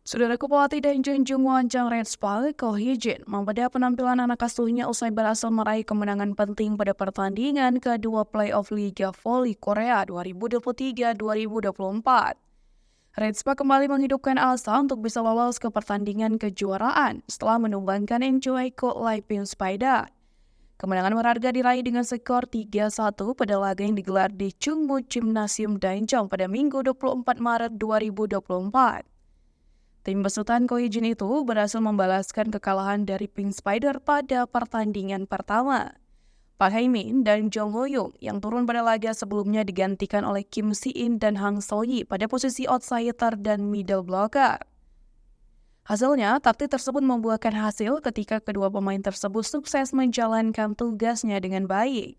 Saudaraku pelatih dan junjung wancang Red Spark, Ko Hee-jin, membedah penampilan anak asuhnya usai berhasil meraih kemenangan penting pada pertandingan kedua playoff Liga Voli Korea 2023-2024. Red Spark kembali menghidupkan asa untuk bisa lolos ke pertandingan kejuaraan setelah menumbangkan Enjoy Ko Laiping Spider. Kemenangan berharga diraih dengan skor 3-1 pada laga yang digelar di Chungmu Gymnasium Daejeon pada Minggu 24 Maret 2024. Tim besutan Ko Hee-jin itu berhasil membalaskan kekalahan dari Pink Spider pada pertandingan pertama. Park Hae-min dan Jong Ho-young yang turun pada laga sebelumnya digantikan oleh Kim Si-in dan Hang So-yi pada posisi outsider dan middle blocker. Hasilnya, taktik tersebut membuahkan hasil ketika kedua pemain tersebut sukses menjalankan tugasnya dengan baik.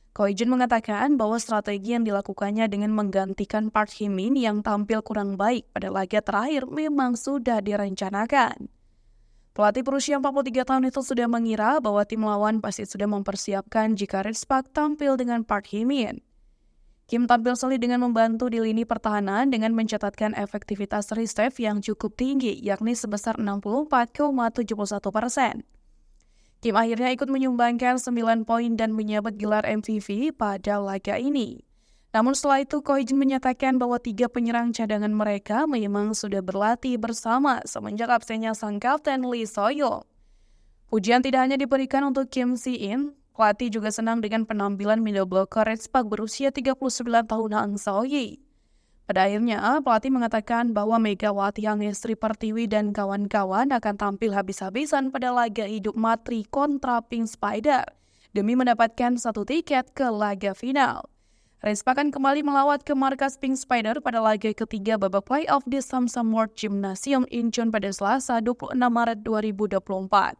Ko Hee-jin mengatakan bahwa strategi yang dilakukannya dengan menggantikan Park Hae-min yang tampil kurang baik pada laga terakhir memang sudah direncanakan. Pelatih berusia 43 tahun itu sudah mengira bahwa tim lawan pasti sudah mempersiapkan jika Red Spark tampil dengan Park Hae-min. Kim tampil solid dengan membantu di lini pertahanan dengan mencatatkan efektivitas reserve yang cukup tinggi, yakni sebesar 64,71%. Kim akhirnya ikut menyumbangkan 9 poin dan menyabet gelar MVP pada laga ini. Namun setelah itu, Ko Hee-jin menyatakan bahwa 3 penyerang cadangan mereka memang sudah berlatih bersama semenjak absennya sang kapten Lee So-young. Pujian tidak hanya diberikan untuk Kim Si-in, pelatih juga senang dengan penampilan middle blocker Red Spark berusia 39 tahun Hang So-yi. Pada akhirnya, pelatih mengatakan bahwa Megawati Hangestri Pertiwi dan kawan-kawan akan tampil habis-habisan pada laga hidup mati kontra Pink Spider demi mendapatkan 1 tiket ke laga final. Red Spark akan kembali melawat ke markas Pink Spider pada laga ketiga babak playoff di Samsung World Gymnasium Incheon pada Selasa 26 Maret 2024.